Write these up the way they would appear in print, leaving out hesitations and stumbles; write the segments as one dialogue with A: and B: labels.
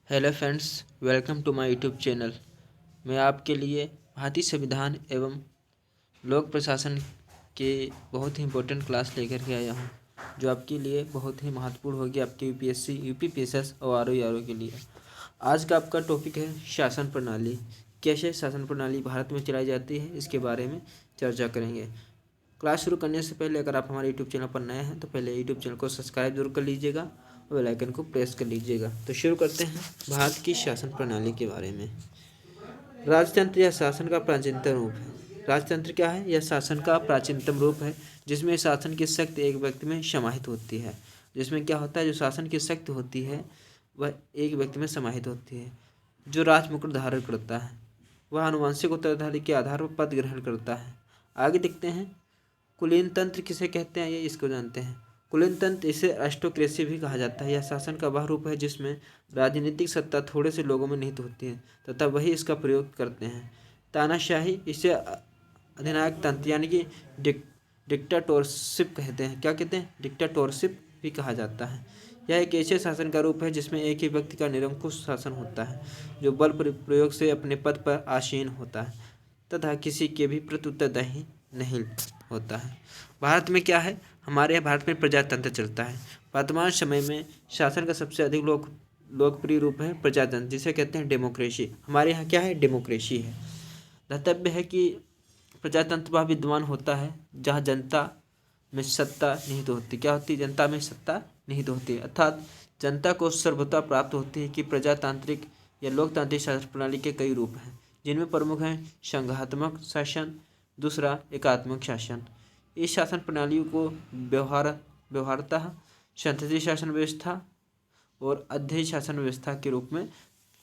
A: Hello friends, welcome to my YouTube channel. मैं आपके लिए भारतीय संविधान एवं लोक प्रशासन के बहुत ही इम्पोर्टेंट क्लास लेकर के आया हूँ, जो आपके लिए बहुत ही महत्वपूर्ण होगी, आपके यूपीएससी, यूपीपीएसएस और आरओ के लिए। आज का आपका टॉपिक है शासन प्रणाली। कैसे शासन प्रणाली भारत में चलाई जाती है, इसके बारे में चर्चा करेंगे। क्लास शुरू करने से पहले अगर आप हमारे यूट्यूब चैनल पर नए हैं तो पहले यूट्यूब चैनल को सब्सक्राइब जरूर कर लीजिएगा और बेल आइकन को प्रेस कर लीजिएगा। तो शुरू करते हैं भारत की शासन प्रणाली के बारे में। राजतंत्र या शासन का प्राचीनतम रूप है। राजतंत्र क्या है? यह शासन का प्राचीनतम रूप है जिसमें शासन की शक्ति एक व्यक्ति में समाहित होती है। जिसमें क्या होता है, जो शासन की शक्ति होती है वह एक व्यक्ति में समाहित होती है। जो राजमुकुट धारण करता है वह आनुवंशिक उत्तराधिकारी के आधार पर पद ग्रहण करता है। आगे देखते हैं, कुलीन तंत्र किसे कहते हैं, ये इसको जानते हैं। कुलीन तंत्र, इसे अरिस्टोक्रेसी भी कहा जाता है। यह शासन का वह रूप है जिसमें राजनीतिक सत्ता थोड़े से लोगों में निहित होती है तथा वही इसका प्रयोग करते हैं। तानाशाही, इसे अधिनायक तंत्र यानी कि डिक्टाटोरशिप कहते हैं। क्या कहते हैं? डिक्टाटोरशिप भी कहा जाता है। यह एक ऐसे शासन का रूप है जिसमें एक ही व्यक्ति का निरंकुश शासन होता है, जो बल प्रयोग से अपने पद पर आसीन होता है तथा किसी के भी प्रति उत्तरदायी नहीं होता है। भारत में क्या है, हमारे यहाँ भारत में प्रजातंत्र चलता है। वर्तमान समय में शासन का सबसे अधिक लोकप्रिय रूप है प्रजातंत्र, जिसे कहते हैं डेमोक्रेसी। हमारे यहाँ क्या है? डेमोक्रेसी है। दातव्य है कि प्रजातंत्र वह विद्यमान होता है जहाँ जनता में सत्ता निहित होती। क्या होती है? जनता में सत्ता निहित होती है, अर्थात जनता को सर्वोच्चता प्राप्त होती है। कि प्रजातांत्रिक या लोकतांत्रिक शासन प्रणाली के कई रूप हैं, जिनमें प्रमुख हैं संघात्मक शासन, दूसरा एकात्मक शासन। इस शासन प्रणाली को व्यवहारतः संसदीय शासन व्यवस्था और अध्ययी शासन व्यवस्था के रूप में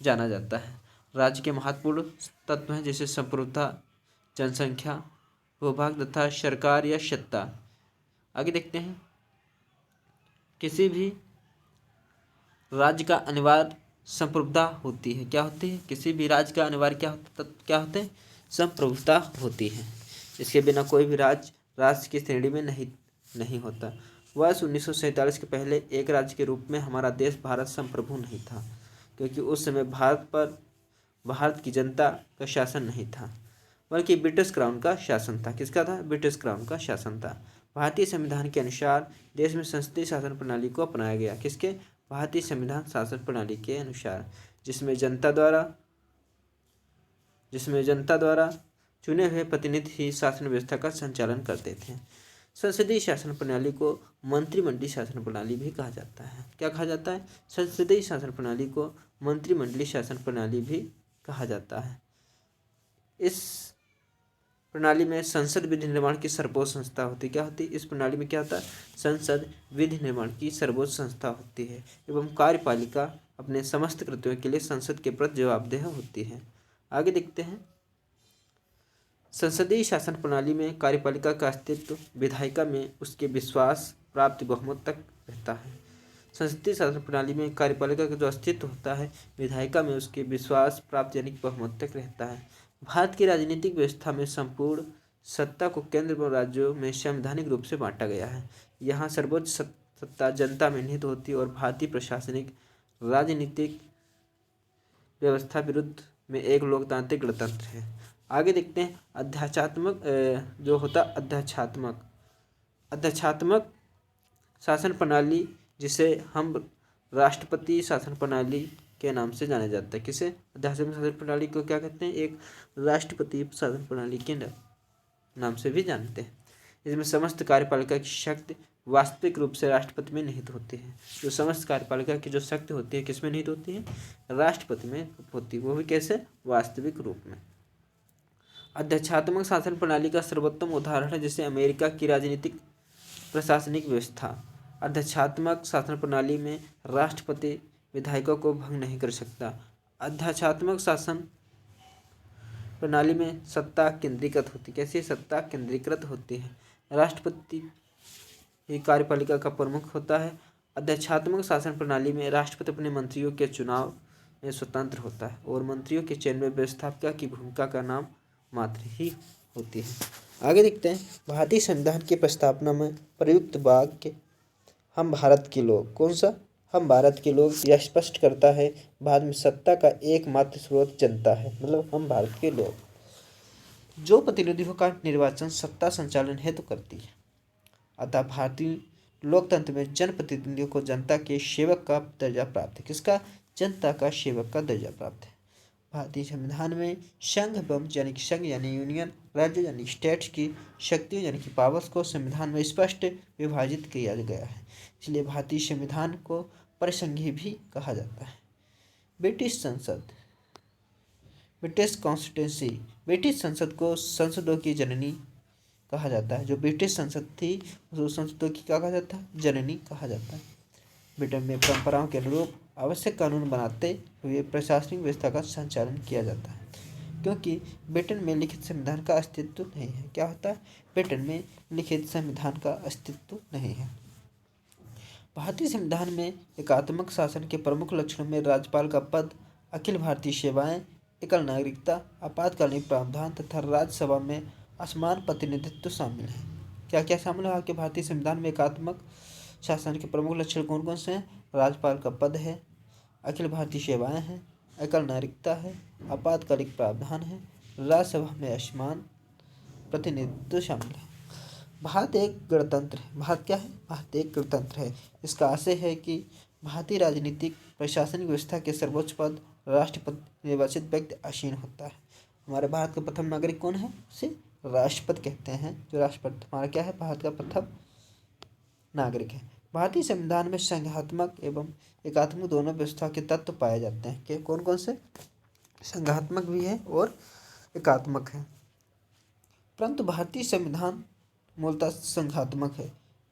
A: जाना जाता है। राज्य के महत्वपूर्ण तत्व हैं जैसे संप्रभुता, जनसंख्या, भूभाग तथा सरकार या सत्ता। आगे देखते हैं, किसी भी राज्य का अनिवार्य संप्रभुता होती है। क्या होती है? किसी भी राज्य का अनिवार्य क्या होते हैं? संप्रभुता होती है। इसके बिना कोई भी राज्य की श्रेणी में नहीं होता। वर्ष 1947 के पहले एक राज्य के रूप में हमारा देश भारत संप्रभु नहीं था, क्योंकि उस समय भारत की जनता का शासन नहीं था, बल्कि ब्रिटिश क्राउन का शासन था। किसका था? ब्रिटिश क्राउन का शासन था। भारतीय संविधान के अनुसार देश में संसदीय शासन प्रणाली को अपनाया गया। किसके? भारतीय संविधान शासन प्रणाली के अनुसार, जिसमें जनता द्वारा चुने हुए प्रतिनिधि ही शासन व्यवस्था का संचालन करते थे। संसदीय शासन प्रणाली को मंत्रिमंडलीय शासन प्रणाली भी कहा जाता है। क्या कहा जाता है? संसदीय शासन प्रणाली को मंत्रिमंडलीय शासन प्रणाली भी कहा जाता है। इस प्रणाली में संसद विधि निर्माण की सर्वोच्च संस्था होती है। क्या होती है? इस प्रणाली में क्या होता है? संसद विधि निर्माण की सर्वोच्च संस्था होती है एवं कार्यपालिका अपने समस्त कृत्यों के लिए संसद के प्रति जवाबदेह होती है। आगे देखते हैं, संसदीय शासन प्रणाली में कार्यपालिका का अस्तित्व विधायिका में उसके विश्वास प्राप्त बहुमत तक रहता है। संसदीय शासन प्रणाली में कार्यपालिका का जो अस्तित्व होता है विधायिका में उसके विश्वास प्राप्त यानी बहुमत तक रहता है। भारत की राजनीतिक व्यवस्था में संपूर्ण सत्ता को केंद्र व राज्यों में संवैधानिक रूप से बांटा गया है। यहाँ सर्वोच्च सत्ता जनता में निहित होती है और भारतीय प्रशासनिक राजनीतिक व्यवस्था विरुद्ध में एक लोकतांत्रिक गणतंत्र है। आगे देखते हैं, अध्यक्षात्मक शासन प्रणाली, जिसे हम राष्ट्रपति शासन प्रणाली के नाम से जाना जाता है। किसे? अध्यात्मक शासन प्रणाली को क्या कहते हैं? एक राष्ट्रपति शासन प्रणाली के नाम से भी जानते हैं। इसमें समस्त कार्यपालिका की शक्ति वास्तविक रूप से राष्ट्रपति में निहित होती है। जो समस्त कार्यपालिका की जो शक्ति होती है किसमें निहित होती है? राष्ट्रपति में होती है। वो भी कैसे? वास्तविक रूप में। अध्यक्षात्मक शासन प्रणाली का सर्वोत्तम उदाहरण है जैसे अमेरिका की राजनीतिक प्रशासनिक व्यवस्था। अध्यक्षात्मक शासन प्रणाली में राष्ट्रपति विधायकों को भंग नहीं कर सकता। अध्यक्षात्मक शासन प्रणाली में सत्ता केंद्रीकृत होती है। कैसी? सत्ता केंद्रीकृत होती है। राष्ट्रपति ही कार्यपालिका का प्रमुख होता है। अध्यक्षात्मक शासन प्रणाली में राष्ट्रपति अपने मंत्रियों के चुनाव में स्वतंत्र होता है और मंत्रियों के चयन में व्यवस्थापिका की भूमिका का नाम मात्र ही होती है। आगे देखते हैं, भारतीय संविधान की प्रस्तावना में प्रयुक्त वाक्य हम भारत के लोग। कौन सा? हम भारत के लोग यह स्पष्ट करता है। भारत में सत्ता का एकमात्र स्रोत जनता है, मतलब हम भारत के लोग। जो प्रतिनिधियों का निर्वाचन सत्ता संचालन हेतु करती है। अतः भारतीय लोकतंत्र में जनप्रतिनिधियों को जनता के सेवक का दर्जा प्राप्त है। किसका? जनता का सेवक का दर्जा प्राप्त है। भारतीय संविधान में संघ एवं यानी कि संघ यानी यूनियन, राज्य यानी स्टेट्स की शक्तियों यानी कि पावर्स को संविधान में स्पष्ट विभाजित किया गया है। इसलिए भारतीय संविधान को परिसंघीय भी कहा जाता है। ब्रिटिश संसद, ब्रिटिश कॉन्स्टिट्यूंसी, ब्रिटिश संसद को संसदों की जननी कहा जाता है। जो ब्रिटिश संसद थी उसको संसदों की क्या कहा जाता है? जननी कहा जाता है। ब्रिटेन में परंपराओं के अनुरूप आवश्यक कानून बनाते हुए प्रशासनिक व्यवस्था का संचालन किया जाता है, क्योंकि ब्रिटेन में लिखित संविधान का अस्तित्व नहीं है। क्या होता है? ब्रिटेन में लिखित संविधान का अस्तित्व नहीं है। भारतीय संविधान में एकात्मक शासन के प्रमुख लक्षणों में राज्यपाल का पद, अखिल भारतीय सेवाएं, एकल नागरिकता, आपातकालीन प्रावधान तथा राज्यसभा में असमान प्रतिनिधित्व शामिल है। क्या क्या शामिल है आपके भारतीय संविधान में? एकात्मक शासन के प्रमुख लक्षण कौन कौन से हैं? राज्यपाल का पद है, अखिल भारतीय सेवाएं हैं, एकल नागरिकता है, आपातकालिक प्रावधान है, राज्यसभा में असमान प्रतिनिधित्व शामिल है। भारत एक गणतंत्र है। भारत क्या है? भारत एक गणतंत्र है। इसका आशय है कि भारतीय राजनीतिक प्रशासनिक व्यवस्था के सर्वोच्च पद राष्ट्रपति निर्वाचित व्यक्ति आसीन होता है। हमारे भारत का प्रथम नागरिक कौन है? उसे राष्ट्रपति कहते हैं। जो राष्ट्रपति हमारा क्या है? भारत का प्रथम नागरिक है। भारतीय संविधान में संघात्मक एवं एकात्मक दोनों व्यवस्था के तत्व पाए जाते हैं। कि कौन कौन से? संघात्मक भी है और एकात्मक है। परंतु भारतीय संविधान मूलतः संघात्मक है।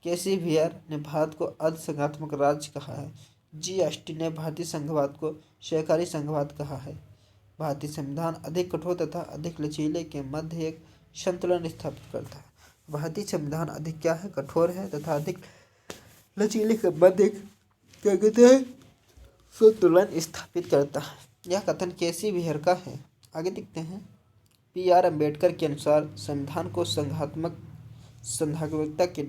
A: केसी व्हीआर ने भारत को अर्ध संघात्मक राज्य कहा है। जीएसटी ने भारतीय संघवाद को सहकारी संघवाद कहा है। भारतीय संविधान अधिक कठोर तथा अधिक लचीले के मध्य एक संतुलन स्थापित करता है। भारतीय संविधान अधिक क्या है? कठोर है तथा अधिक लचीले के मध्य क्या कहते हैं? संतुलन स्थापित करता है। यह कथन केसी व्हीआर का है। आगे देखते हैं। पी.आर. अम्बेडकर के अनुसार संविधान को संघात्मकता के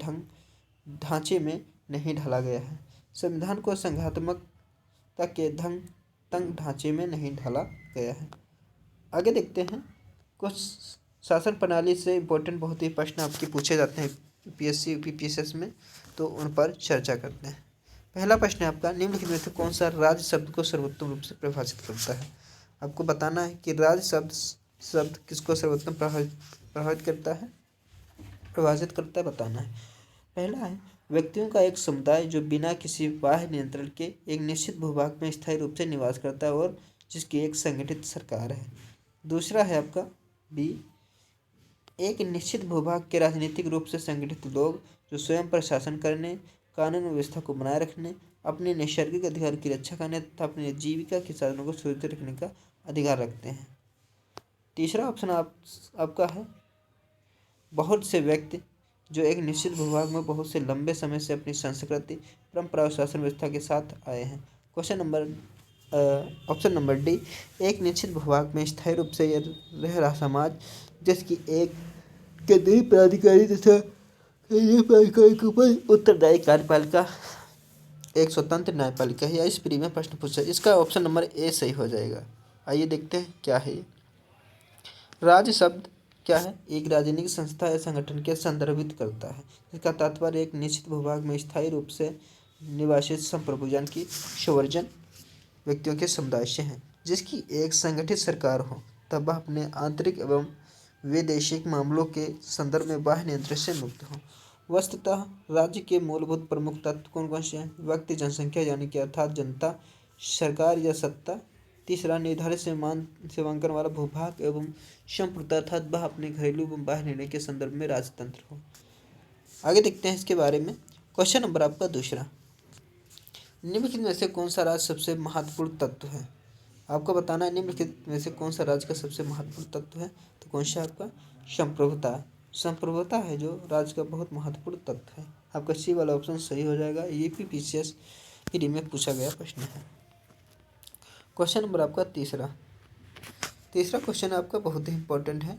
A: ढांचे में नहीं ढाला गया है। संविधान को संघात्मकता के तंग ढांचे में नहीं ढाला गया है। आगे देखते हैं। कुछ शासन प्रणाली से इम्पोर्टेंट बहुत ही प्रश्न आपके पूछे जाते हैं यूपीएससी यूपीपीएससी में, तो उन पर चर्चा करते हैं। पहला प्रश्न है आपका, निम्नलिखित में से कौन सा राज्य शब्द को सर्वोत्तम रूप से परिभाषित करता है? आपको बताना है कि राज्य शब्द किसको सर्वोत्तम प्रभावित करता है, परिभाषित करता है, बताना है। पहला है व्यक्तियों का एक समुदाय जो बिना किसी बाह्य नियंत्रण के एक निश्चित भूभाग में स्थायी रूप से निवास करता है और जिसकी एक संगठित सरकार है। दूसरा है आपका बी, एक निश्चित भूभाग के राजनीतिक रूप से संगठित लोग जो स्वयं प्रशासन करने, कानून व्यवस्था को बनाए रखने, अपने नैसर्गिक अधिकार की रक्षा करने तथा अपनी जीविका के साधनों को सुरक्षित रखने का अधिकार रखते हैं। तीसरा ऑप्शन आपका है बहुत से व्यक्ति जो एक निश्चित भूभाग में बहुत से लंबे समय से अपनी संस्कृति, परंपरा और शासन व्यवस्था के साथ आए हैं। ऑप्शन नंबर डी, एक निश्चित भूभाग में स्थायी रूप से रह रहा समाज जिसकी एक केंद्रीय प्राधिकारी तथा कार्यपालिका के ऊपर उत्तरदायी कार्यपालिका एक स्वतंत्र न्यायपालिका है। या इस प्री में प्रश्न पूछा, इसका ऑप्शन नंबर ए सही हो जाएगा। आइए देखते हैं क्या है ये। राज्य शब्द क्या है? एक राजनीतिक संस्था या संगठन के संदर्भित करता है जिसका तात्पर्य एक निश्चित भूभाग में स्थायी रूप से निवासित संप्रभुजन की संवर्जन व्यक्तियों के समुदाय से है, जिसकी एक संगठित सरकार हो, तब वह अपने आंतरिक एवं वैदेशिक मामलों के संदर्भ में बाह्य नियंत्रण से मुक्त हो। वस्तुतः राज्य के मूलभूत प्रमुख तत्व कौन कौन से हैं? व्यक्ति, जनसंख्या यानी कि अर्थात जनता, सरकार या सत्ता। तीसरा, निर्धारित सीमांकन वाला भूभाग एवं संप्रभुता अर्थात वह अपने घरेलू एवं बाह्य निर्णय के संदर्भ में राजतंत्र हो। आगे देखते हैं इसके बारे में। क्वेश्चन नंबर आपका दूसरा, निम्नलिखित में से कौन सा राज्य सबसे महत्वपूर्ण तत्व है? आपको बताना है निम्नलिखित में से कौन सा राज्य का सबसे महत्वपूर्ण तत्व है। तो कौन सा आपका? संप्रभुता। संप्रभुता है जो राज्य का बहुत महत्वपूर्ण तत्व है। आपका सी वाला ऑप्शन सही हो जाएगा। यूपीपीसीएस प्री में पूछा गया प्रश्न है। क्वेश्चन नंबर आपका तीसरा क्वेश्चन आपका बहुत ही इंपॉर्टेंट है।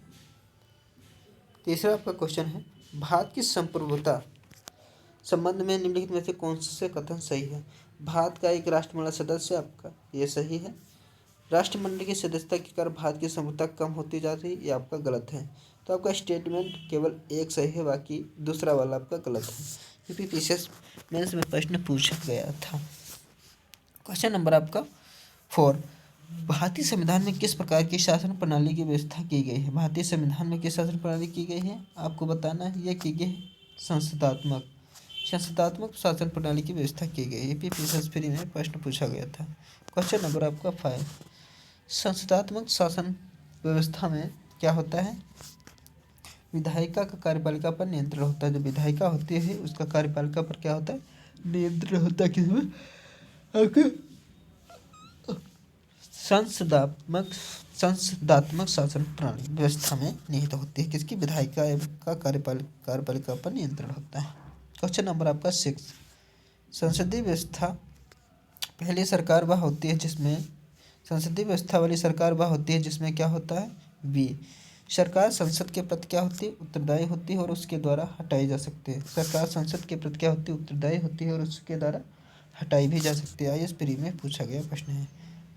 A: तीसरा आपका क्वेश्चन है, भारत की संप्रभुता संबंध में निम्नलिखित में से कौन से कथन सही है? भारत का एक राष्ट्रमंडल सदस्य आपका, ये सही है। राष्ट्रमंडल की सदस्यता के कारण भारत की संप्रभुता कम होती जा रही है, ये आपका गलत है। तो आपका स्टेटमेंट केवल एक सही है, बाकी दूसरा वाला आपका गलत है। यूपीपीसीएस मेंस में प्रश्न पूछा गया था। क्वेश्चन नंबर आपका 4, भारतीय संविधान में किस प्रकार की शासन प्रणाली की व्यवस्था की गई है? भारतीय संविधान में किस शासन प्रणाली की गई है आपको बताना है। यह की गई है संसदात्मक शासन प्रणाली की व्यवस्था की गई है। यूपीपीसीएस फ्री में प्रश्न पूछा गया था। क्वेश्चन नंबर आपका 5, संसदात्मक शासन व्यवस्था में क्या होता है? विधायिका का कार्यपालिका पर नियंत्रण होता है। जो विधायिका होती है उसका कार्यपालिका पर क्या होता है? नियंत्रण होता है। किसमें? आपके संसदात्मक शासन प्रणाली व्यवस्था में निहित होती है। किसकी? विधायिका का कार्यपालिका पर नियंत्रण होता है। क्वेश्चन नंबर आपका 6, संसदीय व्यवस्था पहली सरकार वह होती है जिसमें संसदीय व्यवस्था वाली सरकार वह होती है जिसमें क्या होता है? बी, सरकार संसद के प्रति क्या होती है? उत्तरदायी होती है और उसके द्वारा हटाई जा सकती है। सरकार संसद के प्रति क्या होती है? उत्तरदायी होती है और उसके द्वारा हटाई भी जा सकती है। आईएएस प्री में पूछा गया प्रश्न है।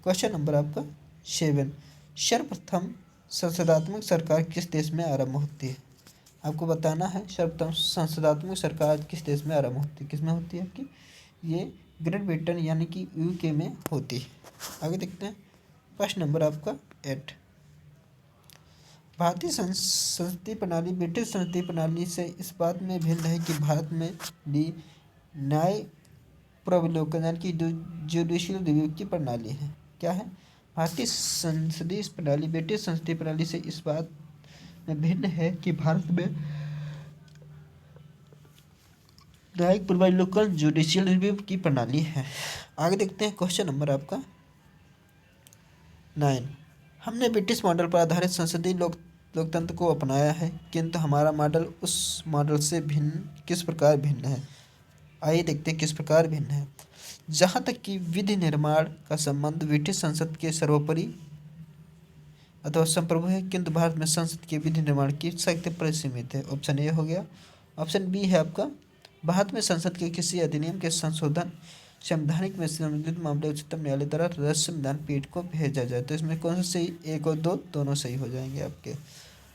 A: क्वेश्चन नंबर आपका 7, सर्वप्रथम संसदात्मक सरकार किस देश में आरंभ होती है? आपको बताना है सर्वप्रथम संसदात्मक सरकार किस देश में आरंभ होती है। किसमें होती है आपकी? ये ग्रेट ब्रिटेन यानी कि यूके में होती है। आगे देखते हैं। प्रश्न नंबर आपका 8, भारतीय संसदीय प्रणाली ब्रिटिश संसदीय प्रणाली से इस बात में भिन्न है कि भारत में भी न्याय प्रविलोकन यानी कि जुडिशियल रिव्यू की प्रणाली है। क्या है? भारतीय संसदीय प्रणाली ब्रिटिश संसदीय प्रणाली से इस बात में भिन्न है कि भारत में न्यायिक प्रविलोकन जुडिशियल रिव्यू की प्रणाली है। आगे देखते हैं। क्वेश्चन नंबर आपका 9, हमने ब्रिटिश मॉडल पर आधारित संसदीय लोकतंत्र को अपनाया है, किंतु हमारा मॉडल उस मॉडल से किस प्रकार भिन्न है? आइए देखते हैं किस प्रकार भिन्न है। जहाँ तक कि विधि निर्माण का संबंध ब्रिटिश संसद के सर्वोपरि अथवा संप्रभु है, किंतु भारत में संसद के विधि निर्माण की शक्ति परिसीमित है। ऑप्शन ए हो गया। ऑप्शन बी है आपका, भारत में संसद के किसी अधिनियम के संशोधन संवैधानिक में संबंधित मामले उच्चतम न्यायालय द्वारा राज्य संविधान पीठ को भेजा जाए। तो इसमें कौन सा सही? 1 और 2 दोनों सही हो जाएंगे आपके।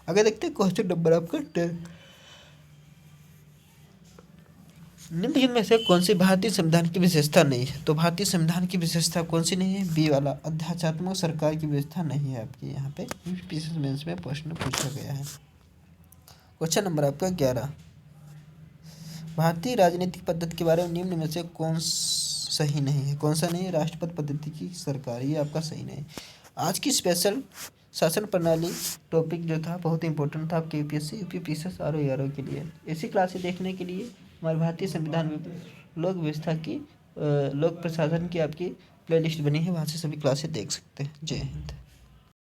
A: आगे देखते हैं। क्वेश्चन नंबर आपका 10, निम्नलिखित में से कौन सी भारतीय संविधान की विशेषता नहीं है? तो भारतीय संविधान की विशेषता कौन सी नहीं है? बी वाला, अध्यात्मक सरकार की व्यवस्था नहीं है आपकी। यहाँ पे यूपीपीसीएस मेंस में प्रश्न पूछा गया है। क्वेश्चन नंबर आपका 11, भारतीय राजनीतिक पद्धति के बारे में निम्न में से कौन सही नहीं है? कौन सा नहीं है? राष्ट्रपति पद्धति की सरकार, ये आपका सही नहीं। आज की स्पेशल शासन प्रणाली टॉपिक जो था बहुत इंपॉर्टेंट था आपके यूपीपीसीएस आरओ के लिए। इसी क्लासेस देखने के लिए हमारे भारतीय संविधान लोक व्यवस्था की लोक प्रशासन की आपकी प्लेलिस्ट बनी है, वहाँ से सभी क्लासेस देख सकते हैं। जय हिंद।